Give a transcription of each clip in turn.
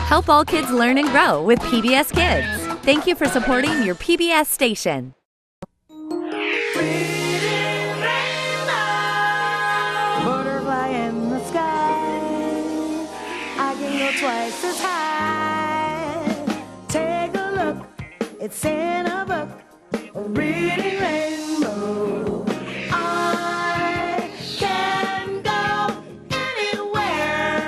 Help all kids learn and grow with PBS Kids. Thank you for supporting your PBS station. Butterfly in the sky, I can go twice as high. Take a look, it's in a book, a reading rainbow. I can go anywhere.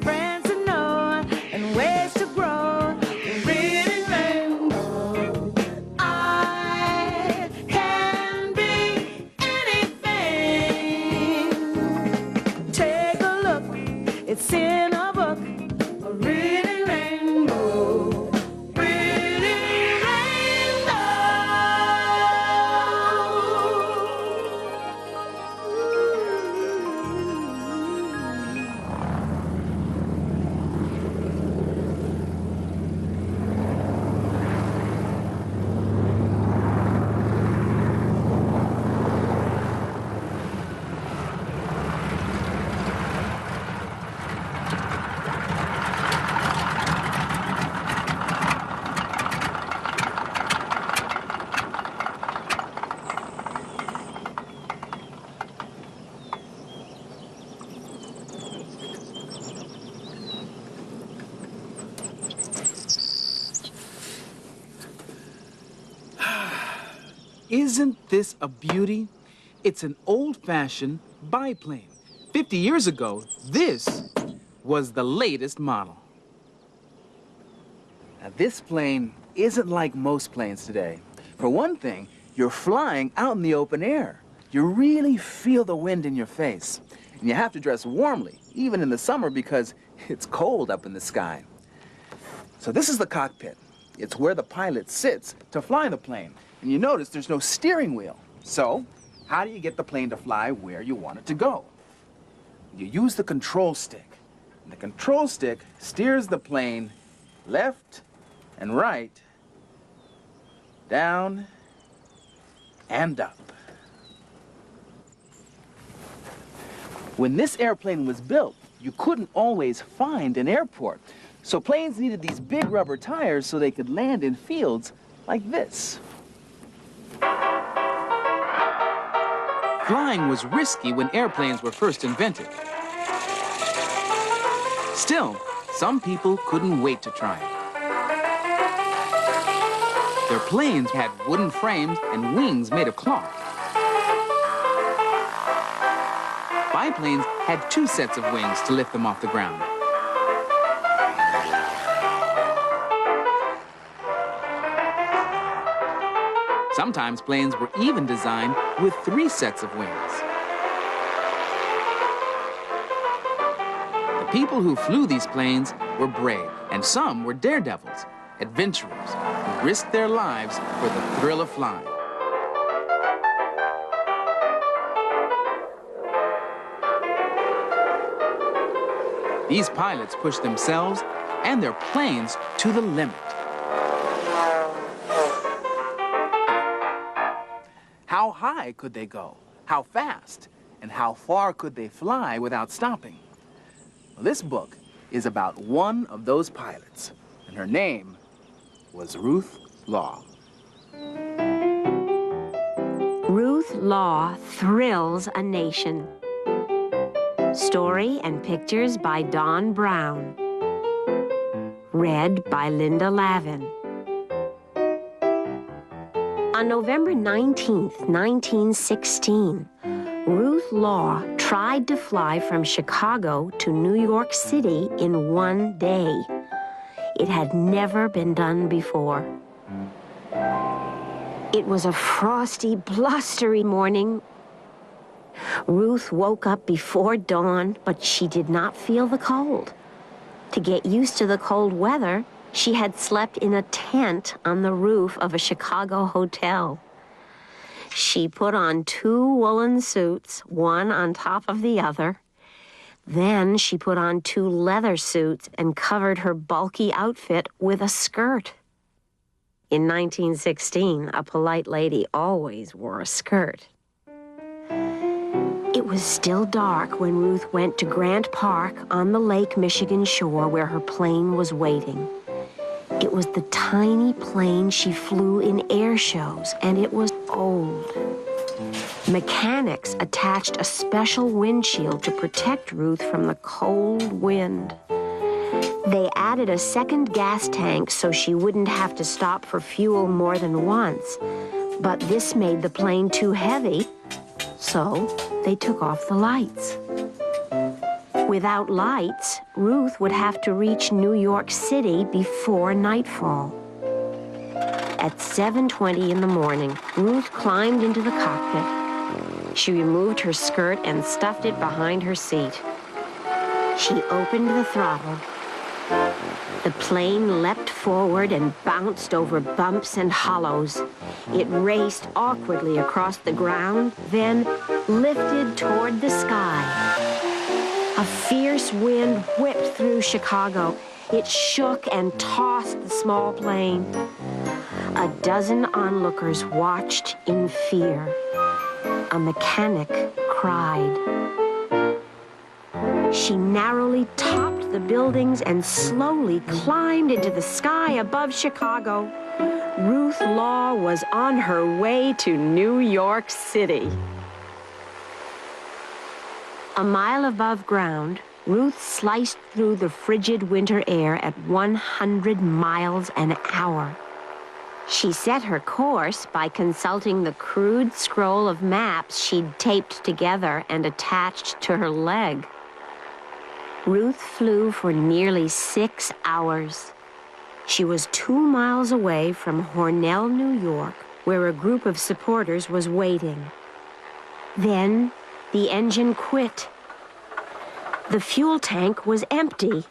Friends to know and ways to grow, a reading rainbow. I can be anything. Take a look, it's in a book, a reading rainbow. Reading rainbow. Isn't this a beauty? It's an old-fashioned biplane. 50 years ago, this was the latest model. Now, this plane isn't like most planes today. For one thing, you're flying out in the open air. You really feel the wind in your face. And you have to dress warmly, even in the summer, because it's cold up in the sky. So this is the cockpit. It's where the pilot sits to fly the plane. And you notice there's no steering wheel. So, how do you get the plane to fly where you want it to go? You use the control stick. And the control stick steers the plane left and right, down and up. When this airplane was built, you couldn't always find an airport. So planes needed these big rubber tires so they could land in fields like this. Flying was risky when airplanes were first invented. Still, some people couldn't wait to try it. Their planes had wooden frames and wings made of cloth. Biplanes had 2 sets of wings to lift them off the ground. Sometimes planes were even designed with 3 sets of wings. The people who flew these planes were brave, and some were daredevils, adventurers who risked their lives for the thrill of flying. These pilots pushed themselves and their planes to the limit. How high could they go? How fast? And how far could they fly without stopping? Well, this book is about one of those pilots, and her name was Ruth Law. Ruth Law thrills a nation. Story and pictures by Don Brown. Read by Linda Lavin. On November 19th, 1916, Ruth Law tried to fly from Chicago to New York City in one day. It had never been done before. It was a frosty, blustery morning. Ruth woke up before dawn, but she did not feel the cold. To get used to the cold weather, she had slept in a tent on the roof of a Chicago hotel. She put on 2 woolen suits, one on top of the other. Then she put on 2 leather suits and covered her bulky outfit with a skirt. In 1916, a polite lady always wore a skirt. It was still dark when Ruth went to Grant Park on the Lake Michigan shore where her plane was waiting. It was the tiny plane she flew in air shows, and it was old. Mechanics attached a special windshield to protect Ruth from the cold wind. They added a second gas tank so she wouldn't have to stop for fuel more than once, but this made the plane too heavy, so they took off the lights. Without lights, Ruth would have to reach New York City before nightfall. At 7:20 in the morning, Ruth climbed into the cockpit. She removed her skirt and stuffed it behind her seat. She opened the throttle. The plane leapt forward and bounced over bumps and hollows. It raced awkwardly across the ground, then lifted toward the sky. A fierce wind whipped through Chicago. It shook and tossed the small plane. A dozen onlookers watched in fear. A mechanic cried. She narrowly topped the buildings and slowly climbed into the sky above Chicago. Ruth Law was on her way to New York City. A mile above ground, Ruth sliced through the frigid winter air at 100 miles an hour. She set her course by consulting the crude scroll of maps she'd taped together and attached to her leg. Ruth flew for nearly 6 hours. She was 2 miles away from Hornell, New York, where a group of supporters was waiting. Then the engine quit. The fuel tank was empty.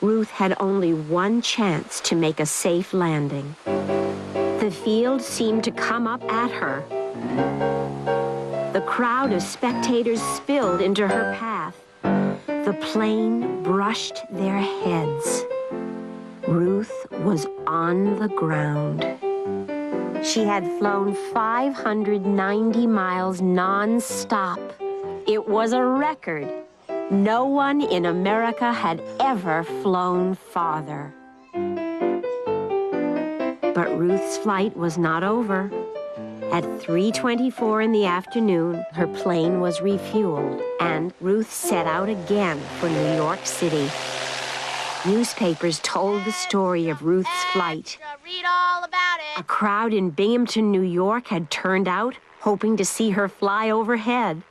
Ruth had only one chance to make a safe landing. The field seemed to come up at her. The crowd of spectators spilled into her path. The plane brushed their heads. Ruth was on the ground. She had flown 590 miles non-stop. It was a record. No one in America had ever flown farther. But Ruth's flight was not over. At 3:24 in the afternoon, her plane was refueled, and Ruth set out again for New York City. Newspapers told the story of Ruth's flight. Read all about it. A crowd in Binghamton, New York had turned out, hoping to see her fly overhead.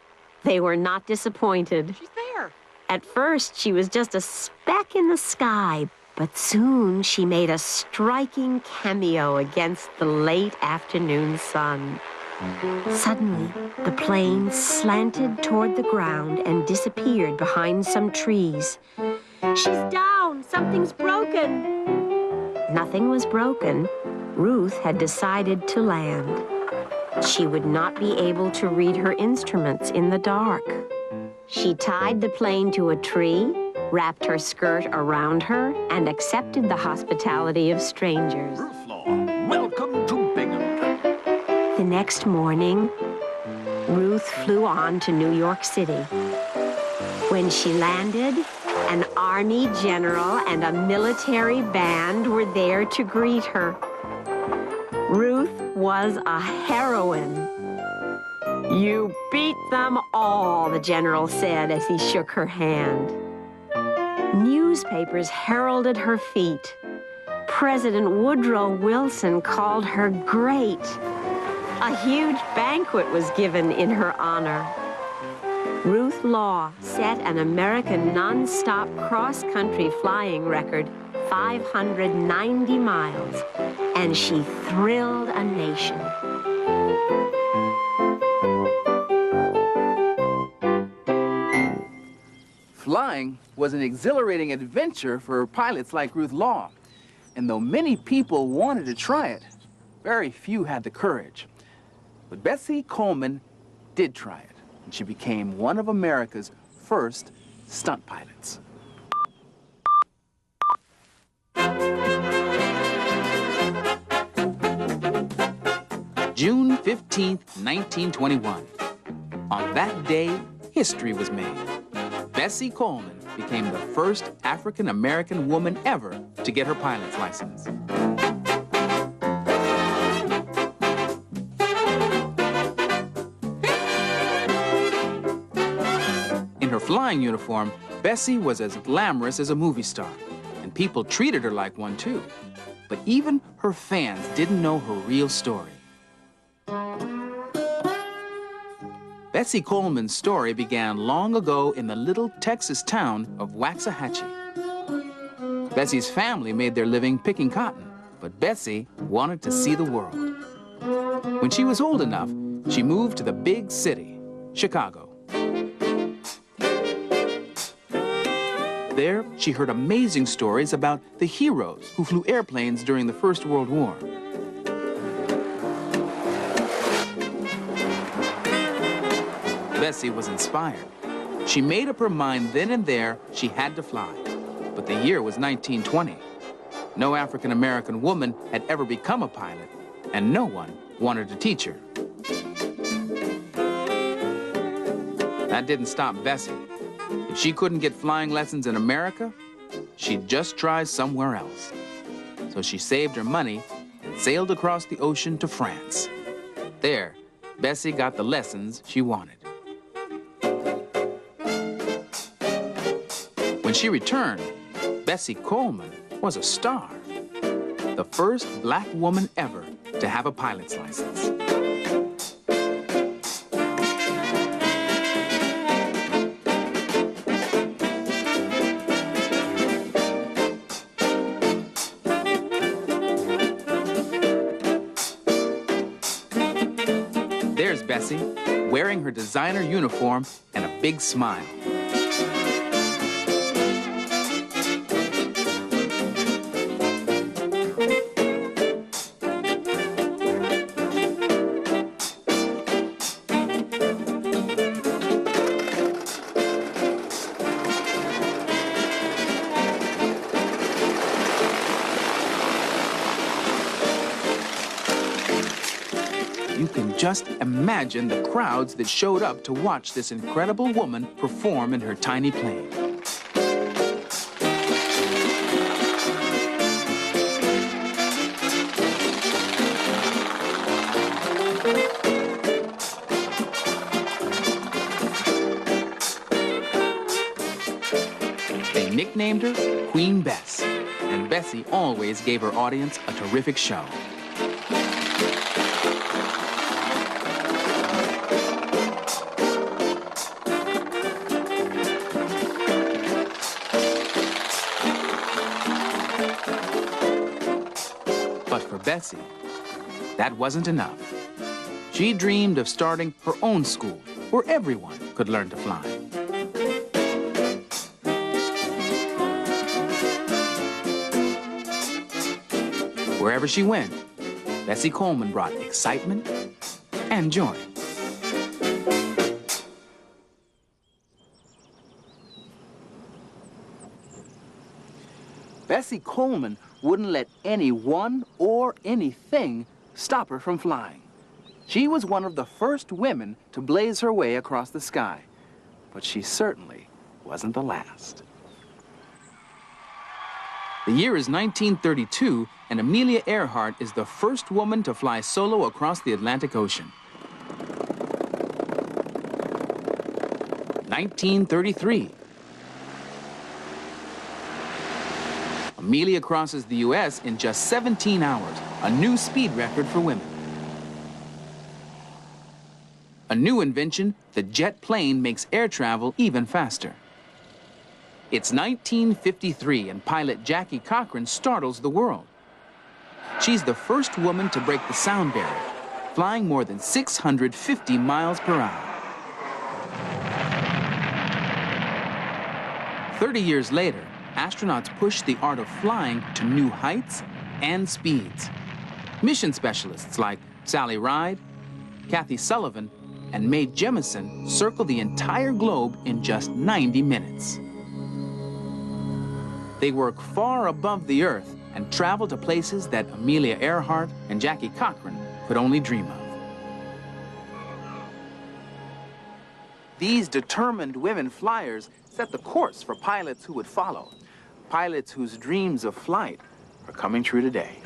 They were not disappointed. She's there. At first, she was just a speck in the sky, but soon she made a striking cameo against the late afternoon sun. Suddenly, the plane slanted toward the ground and disappeared behind some trees. "She's down! Something's broken!" Nothing was broken. Ruth had decided to land. She would not be able to read her instruments in the dark. She tied the plane to a tree, wrapped her skirt around her, and accepted the hospitality of strangers. Ruth Law, welcome to Binghamton. The next morning, Ruth flew on to New York City. When she landed, an army general and a military band were there to greet her. Ruth was a heroine. "You beat them all," the general said as he shook her hand. Newspapers heralded her feat. President Woodrow Wilson called her great. A huge banquet was given in her honor. Ruth Law set an American non-stop cross-country flying record, 590 miles, and she thrilled a nation. Flying was an exhilarating adventure for pilots like Ruth Law. And though many people wanted to try it, very few had the courage. But Bessie Coleman did try it, and she became one of America's first stunt pilots. June 15th, 1921. On that day, history was made. Bessie Coleman became the first African-American woman ever to get her pilot's license. In her flying uniform, Bessie was as glamorous as a movie star, and people treated her like one too. But even her fans didn't know her real story. Bessie Coleman's story began long ago in the little Texas town of Waxahachie. Bessie's family made their living picking cotton, but Bessie wanted to see the world. When she was old enough, she moved to the big city, Chicago. There, she heard amazing stories about the heroes who flew airplanes during the First World War. Bessie was inspired. She made up her mind then and there she had to fly. But the year was 1920. No African-American woman had ever become a pilot, and no one wanted to teach her. That didn't stop Bessie. If she couldn't get flying lessons in America, she'd just try somewhere else. So she saved her money and sailed across the ocean to France. There, Bessie got the lessons she wanted. When she returned, Bessie Coleman was a star. The first black woman ever to have a pilot's license. There's Bessie, wearing her designer uniform and a big smile. You can just imagine the crowds that showed up to watch this incredible woman perform in her tiny plane. They nicknamed her Queen Bess, and Bessie always gave her audience a terrific show. But for Bessie, that wasn't enough. She dreamed of starting her own school where everyone could learn to fly. Wherever she went, Bessie Coleman brought excitement and joy. Bessie Coleman wouldn't let anyone or anything stop her from flying. She was one of the first women to blaze her way across the sky, but she certainly wasn't the last. The year is 1932, and Amelia Earhart is the first woman to fly solo across the Atlantic Ocean. 1933. Amelia crosses the U.S. in just 17 hours, a new speed record for women. A new invention, the jet plane, makes air travel even faster. It's 1953, and pilot Jackie Cochran startles the world. She's the first woman to break the sound barrier, flying more than 650 miles per hour. 30 years later, astronauts pushed the art of flying to new heights and speeds. Mission specialists like Sally Ride, Kathy Sullivan, and Mae Jemison circle the entire globe in just 90 minutes. They work far above the Earth and travel to places that Amelia Earhart and Jackie Cochran could only dream of. These determined women flyers set the course for pilots who would follow, pilots whose dreams of flight are coming true today.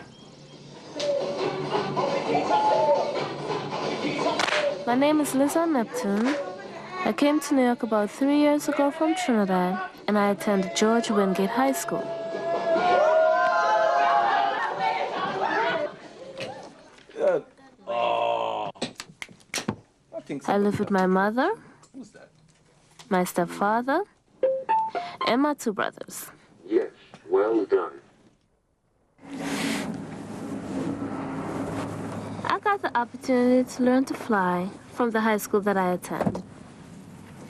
My name is Liza Neptune. I came to New York about 3 years ago from Trinidad, and I attended George Wingate High School. I live with my mother, my stepfather, and my 2 brothers. Yes, well done. I got the opportunity to learn to fly from the high school that I attend.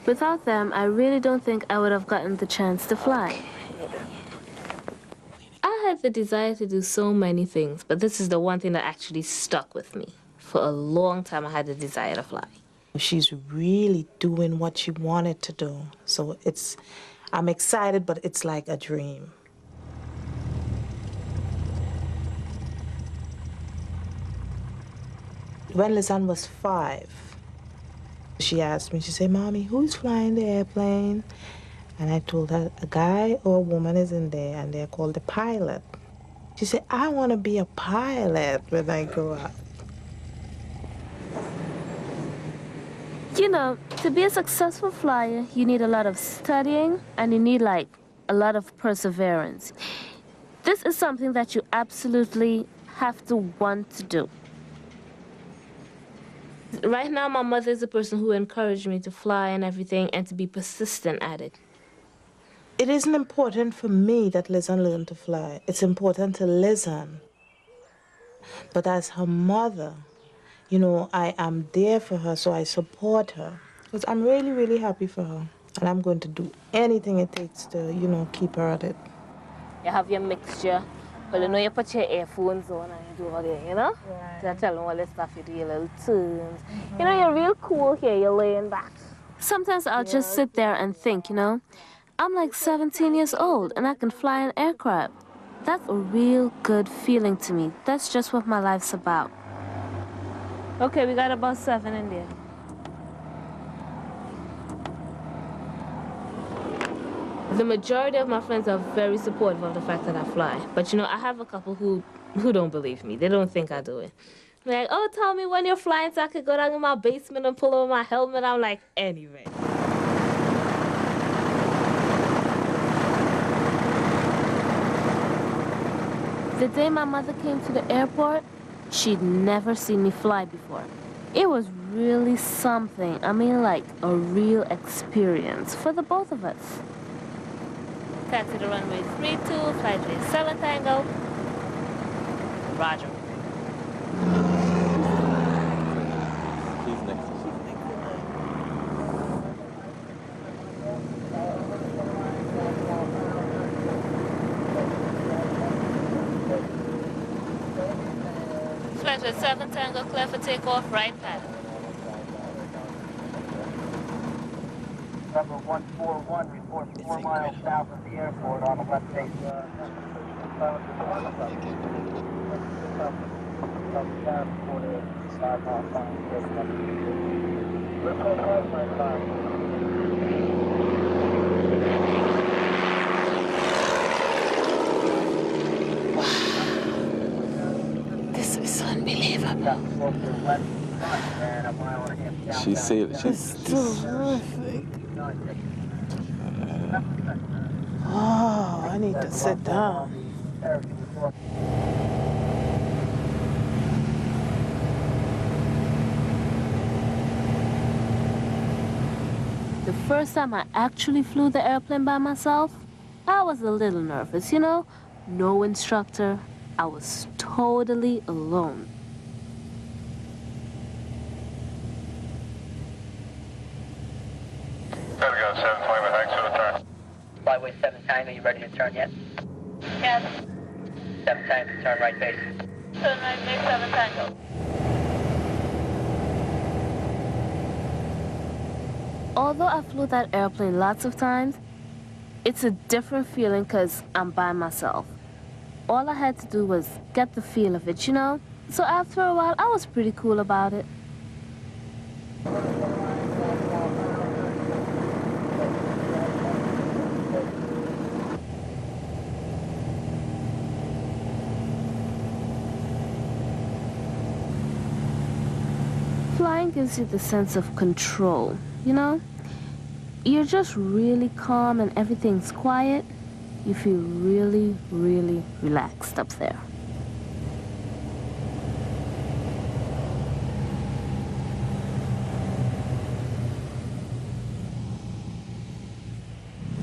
Without them, I really don't think I would have gotten the chance to fly. I had the desire to do so many things, but this is the one thing that actually stuck with me. For a long time, I had the desire to fly. She's really doing what she wanted to do. So I'm excited, but it's like a dream. When Lisanne was 5, she asked me, she said, "Mommy, who's flying the airplane?" And I told her, a guy or a woman is in there, and they're called the pilot. She said, "I want to be a pilot when I grow up." You know, to be a successful flyer, you need a lot of studying, and you need, like, a lot of perseverance. This is something that you absolutely have to want to do. Right now, my mother is the person who encouraged me to fly and everything and to be persistent at it. It isn't important for me that Lisanne learned to fly. It's important to Lisanne. But as her mother, you know, I am there for her, so I support her. Because I'm really, really happy for her. And I'm going to do anything it takes to, you know, keep her at it. You have your mixture. Well, you know, you put your earphones on and you do all that, you know? Right. You tell them all this stuff, you do your little tunes. You know, you're real cool here, you're laying back. Sometimes I'll just sit there and think, you know, I'm like 17 years old and I can fly an aircraft. That's a real good feeling to me. That's just what my life's about. Okay, we got about 7 in there. The majority of my friends are very supportive of the fact that I fly. But, you know, I have a couple who don't believe me. They don't think I do it. They're like, "Oh, tell me when you're flying so I could go down in my basement and pull over my helmet." I'm like, anyway. The day my mother came to the airport, she'd never seen me fly before. It was really something. I mean, like a real experience for the both of us. Taxi to runway 32, flight 37 Tango. Roger. Flight 37 Tango, clear for takeoff, right pattern. Number 141 reports 4 miles south of the airport on the left base. This is unbelievable. She's terrific. Oh, I need to sit down. The first time I actually flew the airplane by myself, I was a little nervous, you know? No instructor. I was totally alone. Go 720, thanks for the turn. Flyway 7 Tango, you ready to turn yet? Yes. 7 Tango, turn right base. Turn right, make 7 Tango. Although I flew that airplane lots of times, it's a different feeling because I'm by myself. All I had to do was get the feel of it, you know? So after a while, I was pretty cool about it. gives you the sense of control, you know? You're just really calm and everything's quiet. You feel really, really relaxed up there.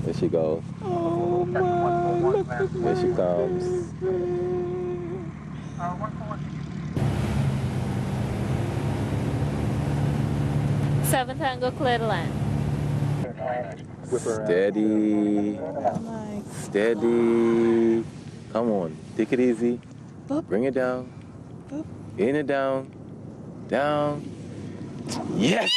There she goes. Oh, man, look at Here she comes. Seventh angle, clear the line. Steady. Steady. Come on. Take it easy. Bring it down. In it down. Down. Yes!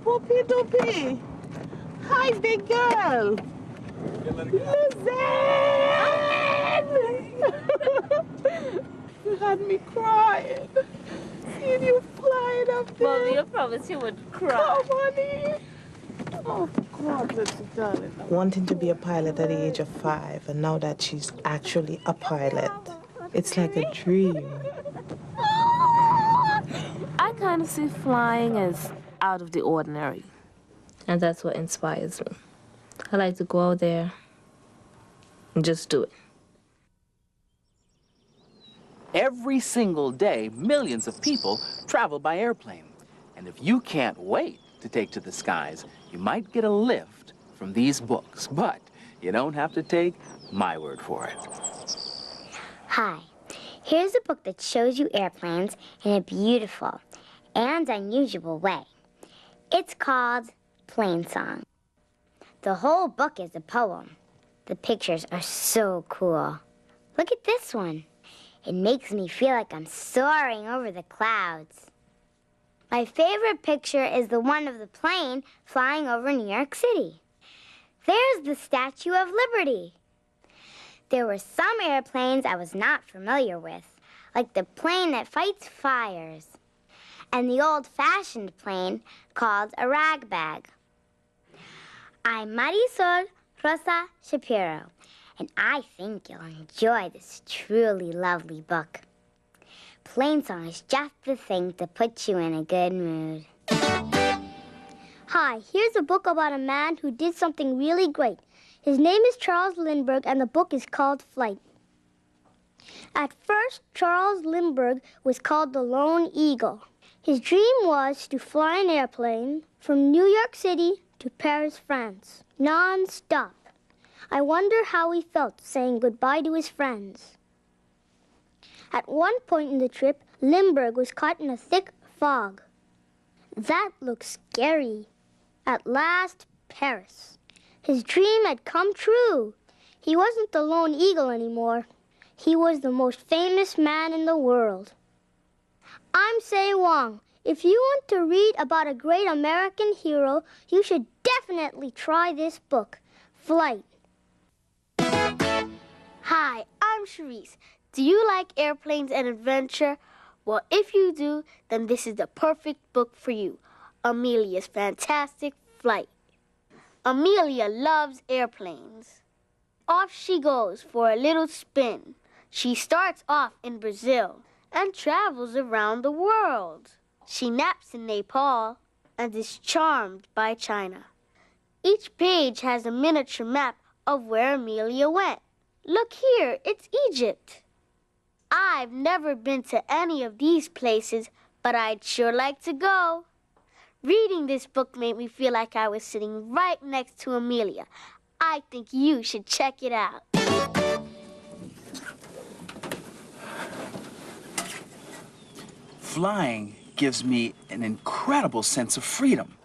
Poopy doopy. Hi, big girl. Lizanne! You had me crying. Seeing you flying up there. Mommy, I promised you would cry. Come, honey. Oh, God, little darling. Wanting to be a pilot at the age of 5, and now that she's actually a pilot, it's like a dream. I kind of see flying as out of the ordinary. And that's what inspires me. I like to go out there and just do it. Every single day, millions of people travel by airplane. And if you can't wait to take to the skies, you might get a lift from these books. But you don't have to take my word for it. Hi, here's a book that shows you airplanes in a beautiful and unusual way. It's called Plane Song. The whole book is a poem. The pictures are so cool. Look at this one. It makes me feel like I'm soaring over the clouds. My favorite picture is the one of the plane flying over New York City. There's the Statue of Liberty. There were some airplanes I was not familiar with, like the plane that fights fires, and the old-fashioned plane called a ragbag. I'm Marisol Rosa Shapiro, and I think you'll enjoy this truly lovely book. Plane Song is just the thing to put you in a good mood. Hi, here's a book about a man who did something really great. His name is Charles Lindbergh, and the book is called Flight. At first, Charles Lindbergh was called the Lone Eagle. His dream was to fly an airplane from New York City to Paris, France, non-stop. I wonder how he felt saying goodbye to his friends. At one point in the trip, Lindbergh was caught in a thick fog. That looked scary. At last, Paris. His dream had come true. He wasn't the Lone Eagle anymore. He was the most famous man in the world. I'm Se Wong. If you want to read about a great American hero, you should definitely try this book, Flight. Hi, I'm Charisse. Do you like airplanes and adventure? Well, if you do, then this is the perfect book for you. Amelia's Fantastic Flight. Amelia loves airplanes. Off she goes for a little spin. She starts off in Brazil and travels around the world. She naps in Nepal and is charmed by China. Each page has a miniature map of where Amelia went. Look here, it's Egypt. I've never been to any of these places, but I'd sure like to go. Reading this book made me feel like I was sitting right next to Amelia. I think you should check it out. Flying gives me an incredible sense of freedom.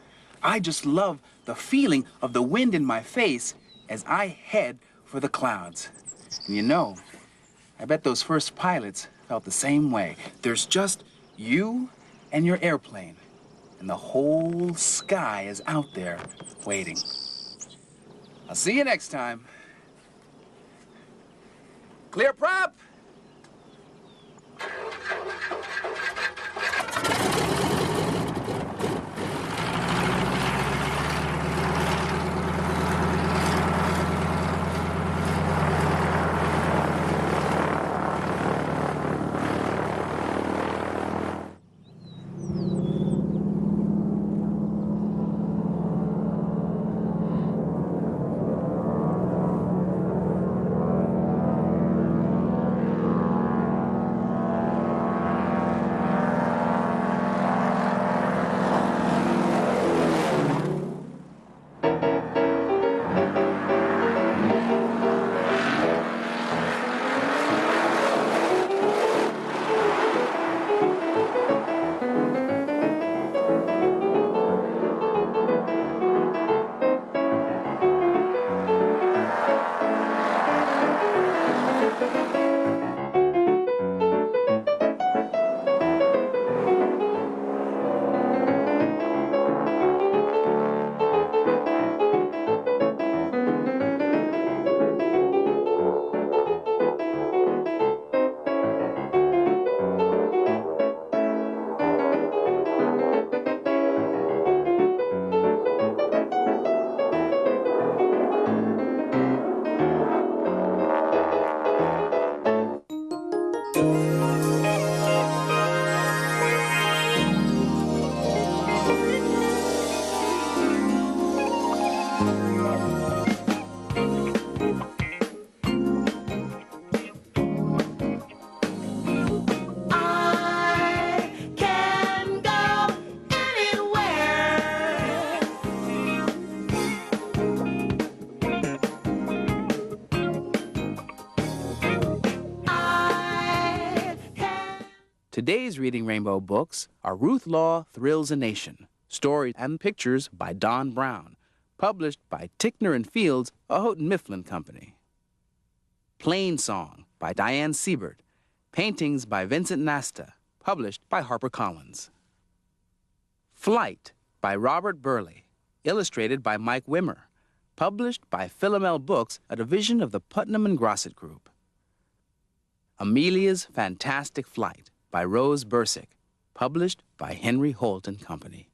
I just love the feeling of the wind in my face as I head for the clouds. And you know, I bet those first pilots felt the same way. There's just you and your airplane, and the whole sky is out there waiting. I'll see you next time. Clear prop! I can go anywhere. I can. Today's Reading Rainbow books are Ruth Law Thrills a Nation, stories and pictures by Don Brown, published by Ticknor and Fields, a Houghton Mifflin company. Plain Song by Diane Siebert, paintings by Vincent Nasta, published by HarperCollins. Flight by Robert Burley, illustrated by Mike Wimmer, published by Philomel Books, a division of the Putnam and Grosset Group. Amelia's Fantastic Flight by Rose Bursick, published by Henry Holt and Company.